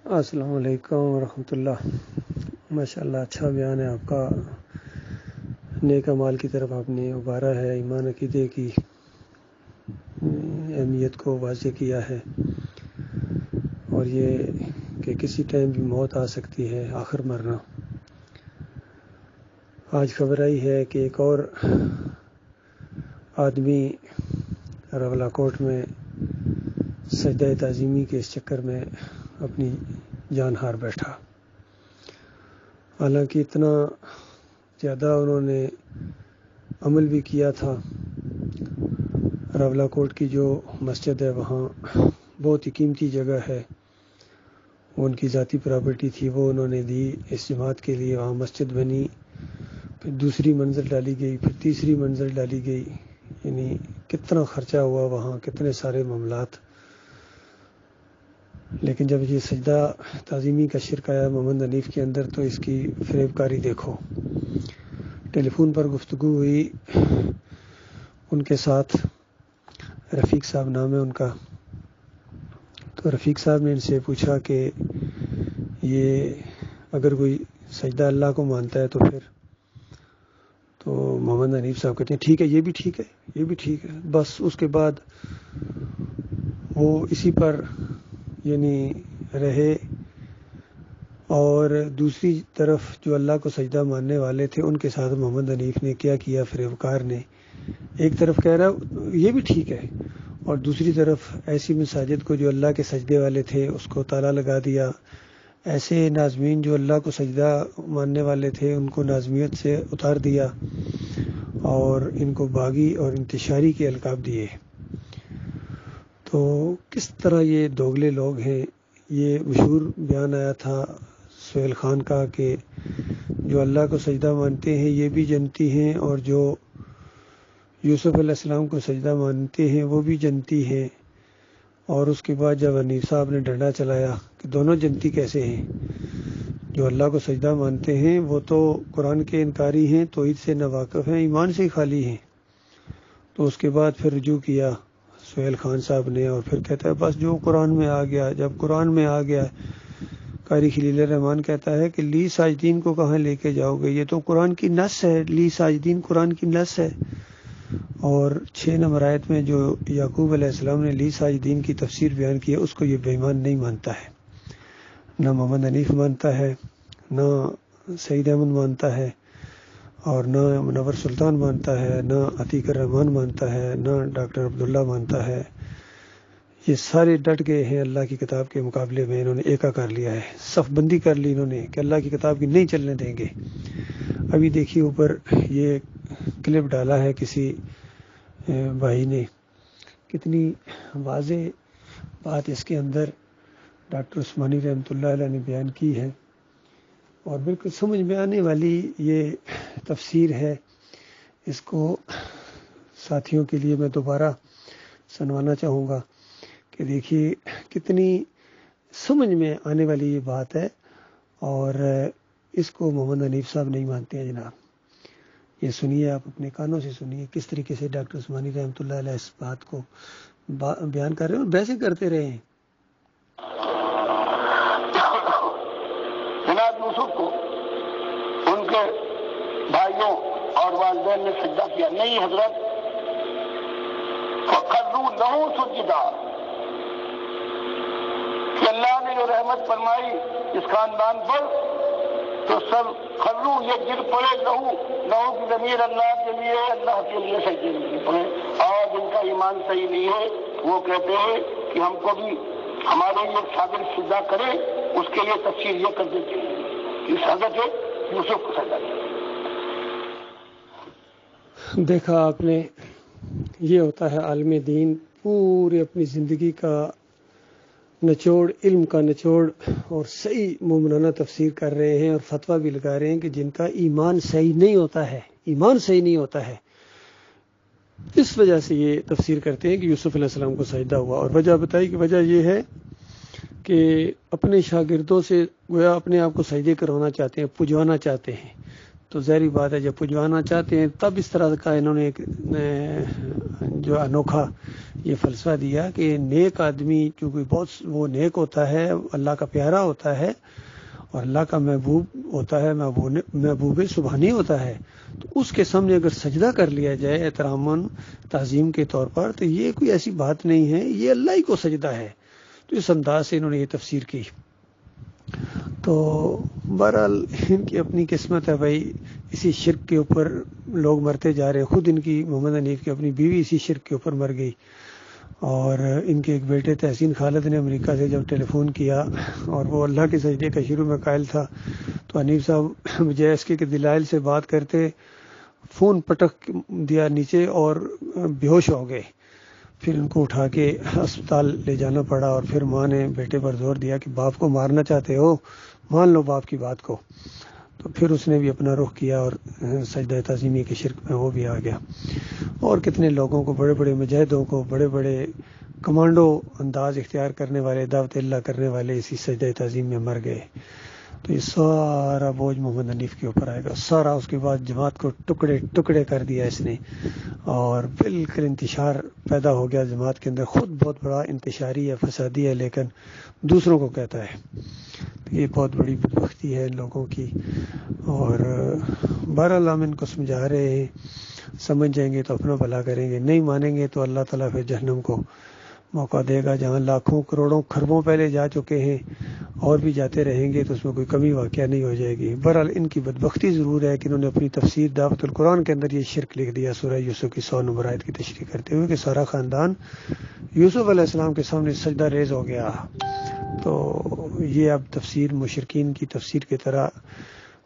السلام علیکم ورحمۃ اللہ۔ ماشاءاللہ اچھا بیان ہے آپ کا، نیک اعمال کی طرف آپ نے ابھارا ہے، ایمان عقیدے کی اہمیت کو واضح کیا ہے، اور یہ کہ کسی ٹائم بھی موت آ سکتی ہے، آخر مرنا۔ آج خبر آئی ہے کہ ایک اور آدمی رولا کوٹ میں سجدہ تعظیمی کے اس چکر میں اپنی جان ہار بیٹھا۔ حالانکہ اتنا زیادہ انہوں نے عمل بھی کیا تھا۔ رولا کوٹ کی جو مسجد ہے وہاں بہت ہی قیمتی جگہ ہے، وہ ان کی ذاتی پراپرٹی تھی، وہ انہوں نے دی اس جماعت کے لیے۔ وہاں مسجد بنی، پھر دوسری منزل ڈالی گئی، پھر تیسری منزل ڈالی گئی، یعنی کتنا خرچہ ہوا وہاں، کتنے سارے معاملات۔ لیکن جب یہ سجدہ تعظیمی کا شرک آیا محمد حنیف کے اندر تو اس کی فریب کاری دیکھو۔ ٹیلی فون پر گفتگو ہوئی ان کے ساتھ، رفیق صاحب نام ہے ان کا، تو رفیق صاحب نے ان سے پوچھا کہ یہ اگر کوئی سجدہ اللہ کو مانتا ہے تو پھر، تو محمد حنیف صاحب کہتے ہیں ٹھیک ہے، یہ بھی ٹھیک ہے، یہ بھی ٹھیک ہے۔ بس اس کے بعد وہ اسی پر یعنی رہے، اور دوسری طرف جو اللہ کو سجدہ ماننے والے تھے ان کے ساتھ محمد حنیف نے کیا کیا، فریبکار نے ایک طرف کہہ رہا یہ بھی ٹھیک ہے، اور دوسری طرف ایسی مساجد کو جو اللہ کے سجدے والے تھے اس کو تالا لگا دیا، ایسے ناظمین جو اللہ کو سجدہ ماننے والے تھے ان کو ناظمیت سے اتار دیا، اور ان کو باغی اور انتشاری کے القاب دیے۔ تو کس طرح یہ دوگلے لوگ ہیں۔ یہ مشہور بیان آیا تھا سہیل خان کا کہ جو اللہ کو سجدہ مانتے ہیں یہ بھی جنتی ہیں، اور جو یوسف علیہ السلام کو سجدہ مانتے ہیں وہ بھی جنتی ہیں۔ اور اس کے بعد جب حنیف صاحب نے ڈنڈا چلایا کہ دونوں جنتی کیسے ہیں، جو اللہ کو سجدہ مانتے ہیں وہ تو قرآن کے انکاری ہیں، توحید سے ناواقف ہیں، ایمان سے خالی ہیں۔ تو اس کے بعد پھر رجوع کیا سہیل خان صاحب نے، اور پھر کہتا ہے بس جو قرآن میں آ گیا، جب قرآن میں آ گیا، قاری خلیل الرحمن کہتا ہے کہ لی ساجدین کو کہاں لے کے جاؤ گے، یہ تو قرآن کی نص ہے، لی ساجدین قرآن کی نص ہے۔ اور 6 نمبر آیت میں جو یعقوب علیہ السلام نے لی ساجدین کی تفسیر بیان کی ہے اس کو یہ بے ایمان نہیں مانتا ہے، نہ محمد حنیف مانتا ہے، نہ سعید احمد مانتا ہے، اور نہ منور سلطان مانتا ہے، نہ عتیق الرحمن مانتا ہے، نہ ڈاکٹر عبداللہ مانتا ہے۔ یہ سارے ڈٹ گئے ہیں اللہ کی کتاب کے مقابلے میں، انہوں نے ایکا کر لیا ہے، صف بندی کر لی انہوں نے کہ اللہ کی کتاب کی نہیں چلنے دیں گے۔ ابھی دیکھیے اوپر یہ کلپ ڈالا ہے کسی بھائی نے، کتنی واضح بات اس کے اندر ڈاکٹر عثمانی رحمۃ اللہ علیہ نے بیان کی ہے، اور بالکل سمجھ میں آنے والی یہ تفسیر ہے۔ اس کو ساتھیوں کے لیے میں دوبارہ سنوانا چاہوں گا کہ دیکھیے کتنی سمجھ میں آنے والی یہ بات ہے، اور اس کو محمد حنیف صاحب نہیں مانتے ہیں جناب۔ یہ سنیے، آپ اپنے کانوں سے سنیے کس طریقے سے ڈاکٹر عثمانی رحمۃ اللہ علیہ اس بات کو بیان کر رہے ہیں، اور بحثیں کرتے رہے ہیں۔ جناب یوسف کو ان کے بھائیوں اور والدین نے سجدہ کیا نہیں حضرت، فَخَرُّوا لَهُ سُجَّدًا، کہ اللہ نے جو رحمت فرمائی اس خاندان پر تو سب خرو یہ گر پڑے، لہو کی ضمیر اللہ کے لیے، اللہ کے لیے سجدے میں گر پڑے۔ اور جن کا ایمان صحیح نہیں ہے وہ کہتے ہیں کہ ہم کو بھی ہمارے لیے شاگرد سجدہ کرے، اس کے لیے تفسیر یہ کر دیتے ہیں کہ حضرت یوسف کو سجدہ کرے۔ دیکھا آپ نے، یہ ہوتا ہے عالم دین، پوری اپنی زندگی کا نچوڑ، علم کا نچوڑ اور صحیح مومنانہ تفسیر کر رہے ہیں، اور فتویٰ بھی لگا رہے ہیں کہ جن کا ایمان صحیح نہیں ہوتا ہے، ایمان صحیح نہیں ہوتا ہے، اس وجہ سے یہ تفسیر کرتے ہیں کہ یوسف علیہ السلام کو سجدہ ہوا۔ اور وجہ بتائی کہ وجہ یہ ہے کہ اپنے شاگردوں سے گویا اپنے آپ کو سجدے کروانا چاہتے ہیں، پجوانا چاہتے ہیں۔ تو ظاہری بات ہے جب پجوانا چاہتے ہیں تب اس طرح کا انہوں نے ایک جو انوکھا یہ فلسفہ دیا کہ نیک آدمی چونکہ بہت وہ نیک ہوتا ہے، اللہ کا پیارا ہوتا ہے اور اللہ کا محبوب ہوتا ہے، محبوب سبحانی ہوتا ہے، تو اس کے سامنے اگر سجدہ کر لیا جائے احتراماً تعظیم کے طور پر، تو یہ کوئی ایسی بات نہیں ہے، یہ اللہ ہی کو سجدہ ہے۔ تو اس انداز سے انہوں نے یہ تفسیر کی۔ تو بہرحال ان کی اپنی قسمت ہے بھائی، اسی شرک کے اوپر لوگ مرتے جا رہے ہیں۔ خود ان کی محمد حنیف کی اپنی بیوی اسی شرک کے اوپر مر گئی، اور ان کے ایک بیٹے تحسین خالد نے امریکہ سے جب ٹیلی فون کیا اور وہ اللہ کے سجدے کا شروع میں قائل تھا، تو حنیف صاحب بجائے اس کے دلائل سے بات کرتے فون پٹک دیا نیچے اور بے ہوش ہو گئے۔ پھر ان کو اٹھا کے ہسپتال لے جانا پڑا، اور پھر ماں نے بیٹے پر زور دیا کہ باپ کو مارنا چاہتے ہو، مان لو باپ کی بات کو۔ تو پھر اس نے بھی اپنا رخ کیا اور سجدہ تعظیمی کے شرک میں وہ بھی آ گیا۔ اور کتنے لوگوں کو، بڑے بڑے مجاہدوں کو، بڑے بڑے کمانڈو انداز اختیار کرنے والے، دعوت اللہ کرنے والے اسی سجدہ تعظیم میں مر گئے۔ تو یہ سارا بوجھ محمد حنیف کے اوپر آئے گا سارا۔ اس کے بعد جماعت کو ٹکڑے ٹکڑے کر دیا اس نے، اور بالکل انتشار پیدا ہو گیا جماعت کے اندر۔ خود بہت بڑا انتشاری ہے، فسادی ہے، لیکن دوسروں کو کہتا ہے۔ یہ بہت بڑی بدبختی ہے ان لوگوں کی، اور بہرحال ہم ان کو سمجھا رہے ہیں، سمجھ جائیں گے تو اپنا بھلا کریں گے، نہیں مانیں گے تو اللہ تعالیٰ پھر جہنم کو موقع دے گا، جہاں لاکھوں کروڑوں خربوں پہلے جا چکے ہیں اور بھی جاتے رہیں گے، تو اس میں کوئی کمی واقعہ نہیں ہو جائے گی۔ بہرحال ان کی بدبختی ضرور ہے کہ انہوں نے اپنی تفسیر دعوت القرآن کے اندر یہ شرک لکھ دیا، سورہ یوسف کی 100 نمبر آیت کی تشریح کرتے ہوئے کہ سارا خاندان یوسف علیہ السلام کے سامنے سجدہ ریز ہو گیا۔ تو یہ اب تفسیر مشرکین کی تفسیر کی طرح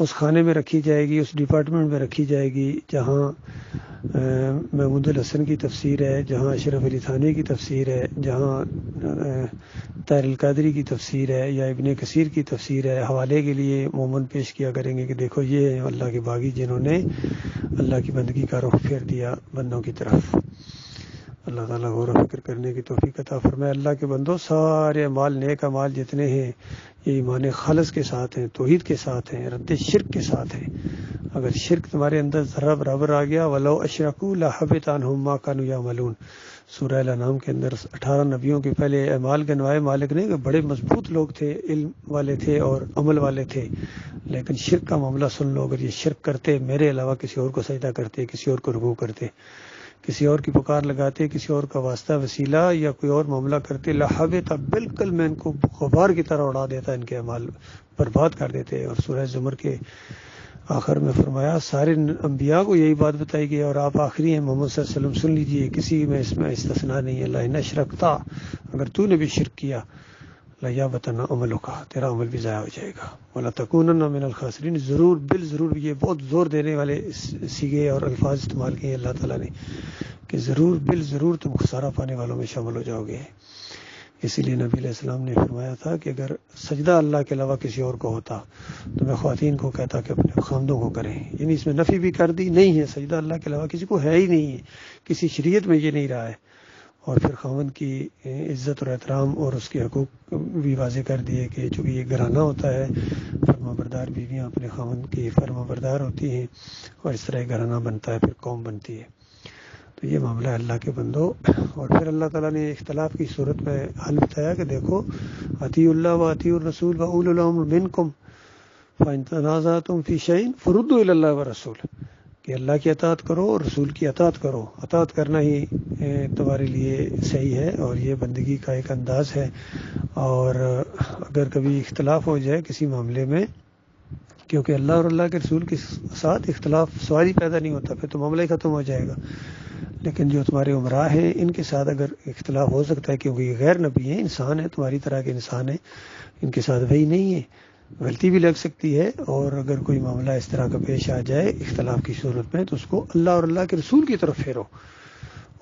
اس خانے میں رکھی جائے گی، اس ڈپارٹمنٹ میں رکھی جائے گی جہاں محمود الحسن کی تفسیر ہے، جہاں اشرف علی تھانوی کی تفسیر ہے، جہاں طاہر القادری کی تفسیر ہے، یا ابن کثیر کی تفسیر ہے۔ حوالے کے لیے مومن پیش کیا کریں گے کہ دیکھو یہ ہیں اللہ کے باغی جنہوں نے اللہ کی بندگی کا رخ پھیر دیا بندوں کی طرف۔ اللہ تعالیٰ غور و فکر کرنے کی توفیق عطا فرمائے۔ اللہ کے بندوں، سارے اعمال، نیک اعمال جتنے ہیں، یہ ایمان خالص کے ساتھ ہیں، توحید کے ساتھ ہیں، رد شرک کے ساتھ ہیں۔ اگر شرک تمہارے اندر ذرہ برابر آ گیا، وَلَوْ أَشْرَكُوا لَحَبِطَ عَنْهُمْ مَا كَانُوا يَعْمَلُونَ، سورہ الانعام کے اندر 18 نبیوں کے پہلے اعمال گنوائے مالک نے کہ بڑے مضبوط لوگ تھے، علم والے تھے اور عمل والے تھے، لیکن شرک کا معاملہ سن لو، اگر یہ شرک کرتے، میرے علاوہ کسی اور کو سجدہ کرتے، کسی اور کو رکوع کرتے، کسی اور کی پکار لگاتے، کسی اور کا واسطہ وسیلہ یا کوئی اور معاملہ کرتے، لحبط، بالکل میں ان کو غبار کی طرح اڑا دیتا، ان کے اعمال برباد کر دیتے۔ اور سورہ زمر کے آخر میں فرمایا سارے انبیاء کو یہی بات بتائی گئی، اور آپ آخری ہیں محمد صلی اللہ علیہ وسلم، سن لیجئے، کسی میں اس میں استثناء نہیں ہے۔ لئن اشرکتا، اگر تو نے بھی شرک کیا، لیحبطن عملک، تیرا عمل بھی ضائع ہو جائے گا، ولتکونن من الخاسرین، ضرور بالضرور، یہ بہت زور دینے والے سیغے اور الفاظ استعمال کیے اللہ تعالیٰ نے کہ ضرور بالضرور تم خسارہ پانے والوں میں شامل ہو جاؤ گے۔ اسی لیے نبی علیہ السلام نے فرمایا تھا کہ اگر سجدہ اللہ کے علاوہ کسی اور کو ہوتا تو میں خواتین کو کہتا کہ اپنے خاندوں کو کریں، یعنی اس میں نفی بھی کر دی، نہیں ہے سجدہ اللہ کے علاوہ کسی کو ہے ہی نہیں ہے، کسی شریعت میں یہ نہیں رہا ہے۔ اور پھر خاوند کی عزت اور احترام اور اس کے حقوق بھی واضح کر دیے کہ چونکہ یہ گھرانہ ہوتا ہے، فرما بردار بیویاں اپنے خاوند کی فرما بردار ہوتی ہیں، اور اس طرح گھرانہ بنتا ہے، پھر قوم بنتی ہے۔ تو یہ معاملہ ہے اللہ کے بندو۔ اور پھر اللہ تعالیٰ نے اختلاف کی صورت میں حل بتایا کہ دیکھو، اطیعوا اللہ و اطیعوا الرسول و اولی الامر منکم فإن تنازعتم فی شیء فردوہ الی اللہ والرسول، کہ اللہ کی اطاعت کرو اور رسول کی اطاعت کرو، اطاعت کرنا ہی تمہارے لیے صحیح ہے، اور یہ بندگی کا ایک انداز ہے۔ اور اگر کبھی اختلاف ہو جائے کسی معاملے میں، کیونکہ اللہ اور اللہ کے رسول کے ساتھ اختلاف سوال ہی پیدا نہیں ہوتا، پھر تو معاملہ ہی ختم ہو جائے گا، لیکن جو تمہارے عمراء ہیں ان کے ساتھ اگر اختلاف ہو سکتا ہے، کیونکہ یہ غیر نبی ہیں، انسان ہیں، تمہاری طرح کے انسان ہیں، ان کے ساتھ وہی نہیں ہے، غلطی بھی لگ سکتی ہے، اور اگر کوئی معاملہ اس طرح کا پیش آ جائے اختلاف کی صورت میں، تو اس کو اللہ اور اللہ کے رسول کی طرف پھیرو،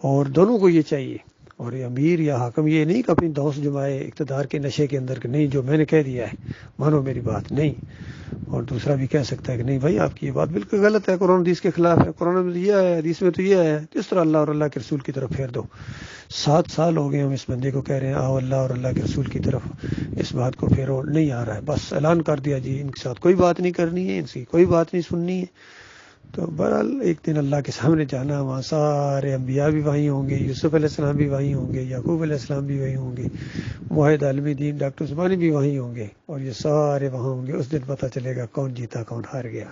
اور دونوں کو یہ چاہیے۔ اور یہ امیر یا حاکم یہ نہیں کہ اپنی دوست جمائے اقتدار کے نشے کے اندر کہ نہیں جو میں نے کہہ دیا ہے مانو میری بات، نہیں۔ اور دوسرا بھی کہہ سکتا ہے کہ نہیں بھائی آپ کی یہ بات بالکل غلط ہے، قرآن حدیث کے خلاف ہے، قرآن میں تو یہ ہے، حدیث میں تو یہ ہے، اس طرح اللہ اور اللہ کے رسول کی طرف پھیر دو۔ 7 سال ہو گئے ہم اس بندے کو کہہ رہے ہیں آؤ اللہ اور اللہ کے رسول کی طرف اس بات کو پھیرو، نہیں آ رہا ہے، بس اعلان کر دیا جی ان کے ساتھ کوئی بات نہیں کرنی ہے، ان کی کوئی بات نہیں سننی ہے۔ تو بہرحال ایک دن اللہ کے سامنے جانا، وہاں سارے انبیاء بھی وہیں ہوں گے، یوسف علیہ السلام بھی وہیں ہوں گے، یعقوب علیہ السلام بھی وہیں ہوں گے، موحد عالم دین ڈاکٹر عثمانی بھی وہیں ہوں گے، اور یہ سارے وہاں ہوں گے۔ اس دن پتہ چلے گا کون جیتا کون ہار گیا۔